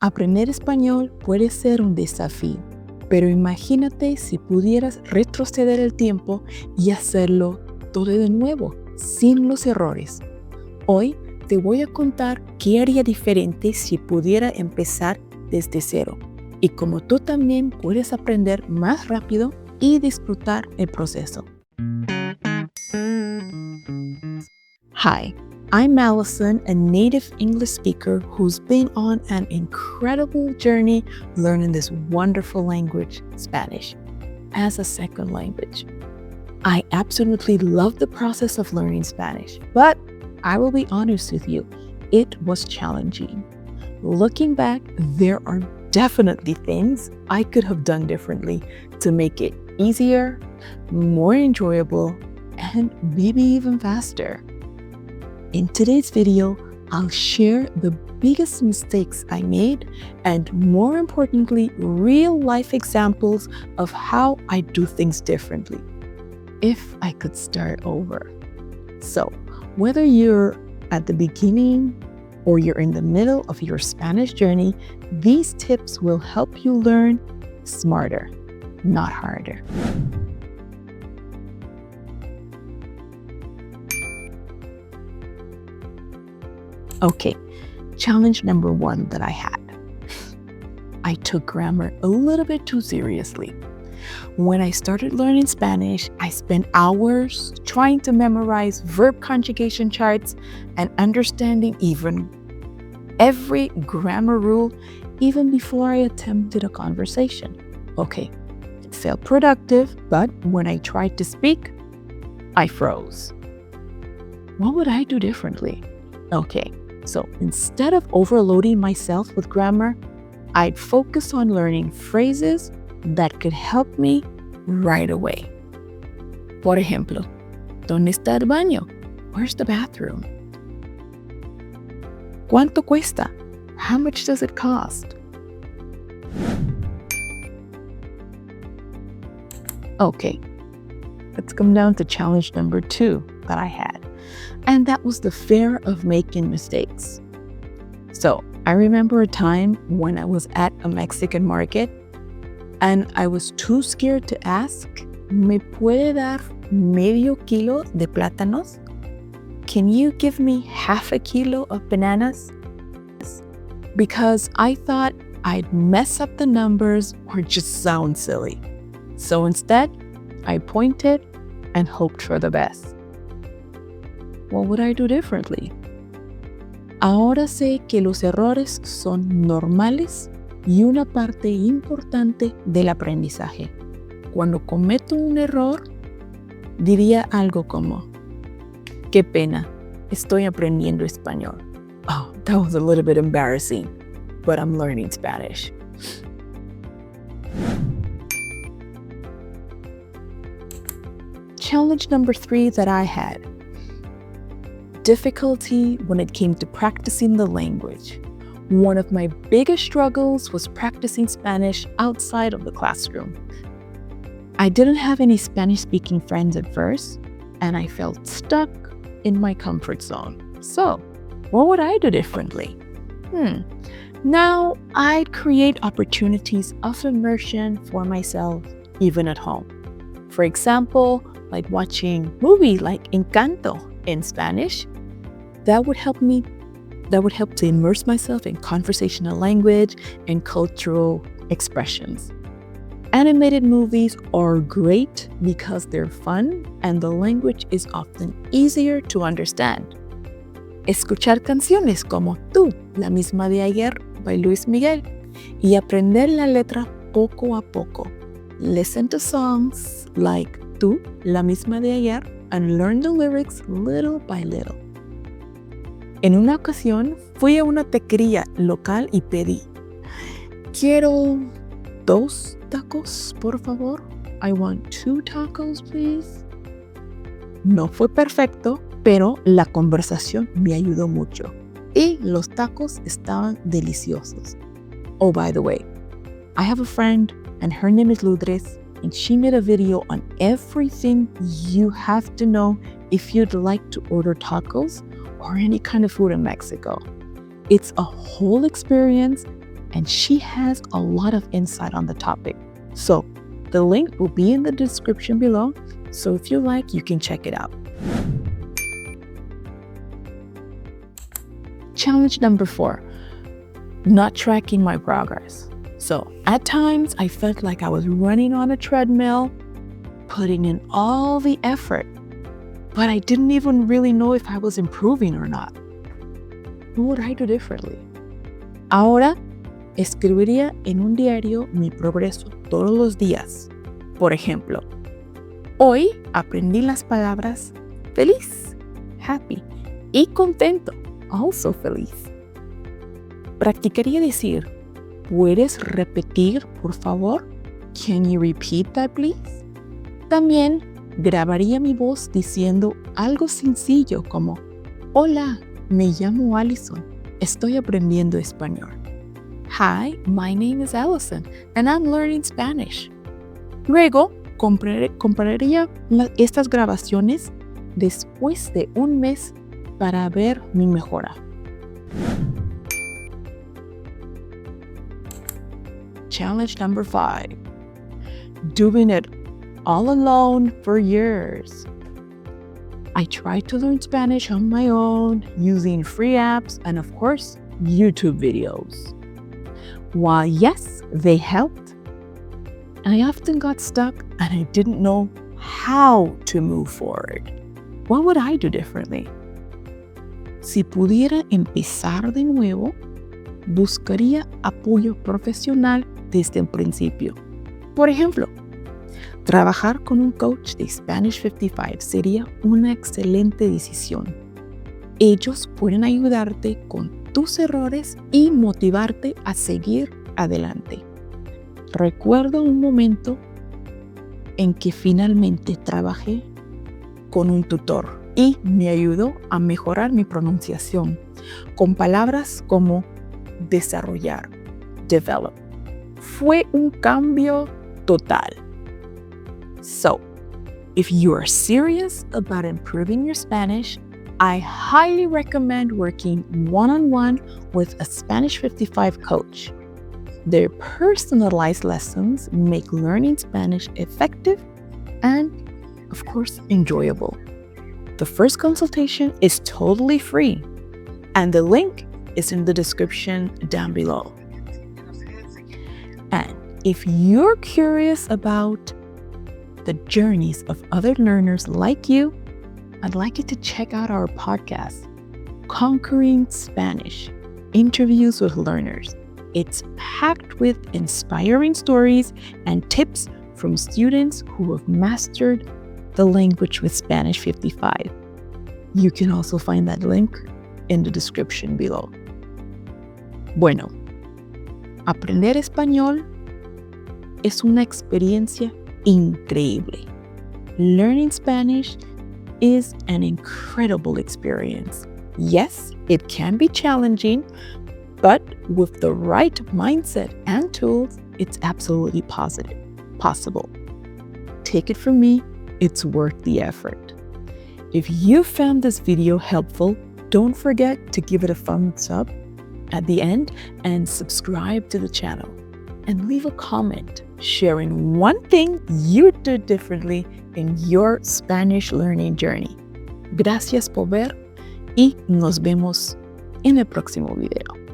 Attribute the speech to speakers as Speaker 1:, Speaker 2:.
Speaker 1: Aprender español puede ser un desafío, pero imagínate si pudieras retroceder el tiempo y hacerlo todo de nuevo, sin los errores. Hoy te voy a contar qué haría diferente si pudiera empezar desde cero y cómo tú también puedes aprender más rápido y disfrutar el proceso. Hi, I'm Allison, a native English speaker who's been on an incredible journey learning this wonderful language, Spanish, as a second language. I absolutely love the process of learning Spanish, but I will be honest with you, it was challenging. Looking back, there are definitely things I could have done differently to make it easier, more enjoyable, and maybe even faster. In today's video, I'll share the biggest mistakes I made and, more importantly, real-life examples of how I do things differently. If I could start over. So, whether you're at the beginning or you're in the middle of your Spanish journey, these tips will help you learn smarter, not harder. Okay, challenge number one that I had. I took grammar a little bit too seriously. When I started learning Spanish, I spent hours trying to memorize verb conjugation charts and understanding even every grammar rule even before I attempted a conversation. Okay, it felt productive, but when I tried to speak, I froze. What would I do differently? Okay, so instead of overloading myself with grammar, I'd focus on learning phrases that could help me right away. Por ejemplo, ¿dónde está el baño? Where's the bathroom? ¿Cuánto cuesta? How much does it cost? Okay, let's come down to challenge number two that I had, and that was the fear of making mistakes. So I remember a time when I was at a Mexican market and I was too scared to ask, ¿me puede dar medio kilo de plátanos? Can you give me half a kilo of bananas? Because I thought I'd mess up the numbers or just sound silly. So instead, I pointed and hoped for the best. What would I do differently? Ahora sé que los errores son normales y una parte importante del aprendizaje. Cuando cometo un error, diría algo como, qué pena, estoy aprendiendo español. Oh, that was a little bit embarrassing, but I'm learning Spanish. Challenge number three that I had. Difficulty when it came to practicing the language. One of my biggest struggles was practicing Spanish outside of the classroom. I didn't have any Spanish-speaking friends at first, and I felt stuck in my comfort zone. So, what would I do differently? Now, I'd create opportunities of immersion for myself, even at home. For example, like watching a movie like Encanto in Spanish. That would help to immerse myself in conversational language and cultural expressions. Animated movies are great because they're fun and the language is often easier to understand. Escuchar canciones como Tú, la misma de ayer, by Luis Miguel, y aprender la letra poco a poco. Listen to songs like Tú, la misma de ayer, and learn the lyrics little by little. En una ocasión, fui a una taquería local y pedí, quiero 2 tacos, por favor. I want 2 tacos, please. No fue perfecto, pero la conversación me ayudó mucho. Y los tacos estaban deliciosos. Oh, by the way, I have a friend and her name is Ludres, and she made a video on everything you have to know if you'd like to order tacos or any kind of food in Mexico. It's a whole experience and she has a lot of insight on the topic. So the link will be in the description below, so if you like, you can check it out. Challenge number 4, not tracking my progress. So at times, I felt like I was running on a treadmill, putting in all the effort, but I didn't even really know if I was improving or not. What would I do differently? Ahora escribiría en un diario mi progreso todos los días. Por ejemplo, hoy aprendí las palabras feliz, happy, y contento, also feliz. Practicaría decir, ¿puedes repetir, por favor? Can you repeat that, please? También grabaría mi voz diciendo algo sencillo como, hola, me llamo Allison, estoy aprendiendo español. Hi, my name is Allison, and I'm learning Spanish. Luego, compararía estas grabaciones después de un mes para ver mi mejora. Challenge number 5, doing it all alone for years. I tried to learn Spanish on my own using free apps and, of course, YouTube videos. While yes, they helped, I often got stuck and I didn't know how to move forward. What would I do differently? Si pudiera empezar de nuevo, buscaría apoyo profesional desde el principio. Por ejemplo, trabajar con un coach de Spanish 55 sería una excelente decisión. Ellos pueden ayudarte con tus errores y motivarte a seguir adelante. Recuerdo un momento en que finalmente trabajé con un tutor y me ayudó a mejorar mi pronunciación con palabras como desarrollar, develop. Fue un cambio total. So, if you are serious about improving your Spanish, I highly recommend working one-on-one with a Spanish 55 coach. Their personalized lessons make learning Spanish effective and, of course, enjoyable. The first consultation is totally free, and the link is in the description down below. And if you're curious about the journeys of other learners like you, I'd like you to check out our podcast, Conquering Spanish, Interviews with Learners. It's packed with inspiring stories and tips from students who have mastered the language with Spanish 55. You can also find that link in the description below. Bueno, aprender español es una experiencia increíble. Learning Spanish is an incredible experience. Yes, it can be challenging, but with the right mindset and tools, it's absolutely possible. Take it from me, it's worth the effort. If you found this video helpful, don't forget to give it a thumbs up at the end and subscribe to the channel. And leave a comment sharing one thing you did differently in your Spanish learning journey. Gracias por ver y nos vemos en el próximo video.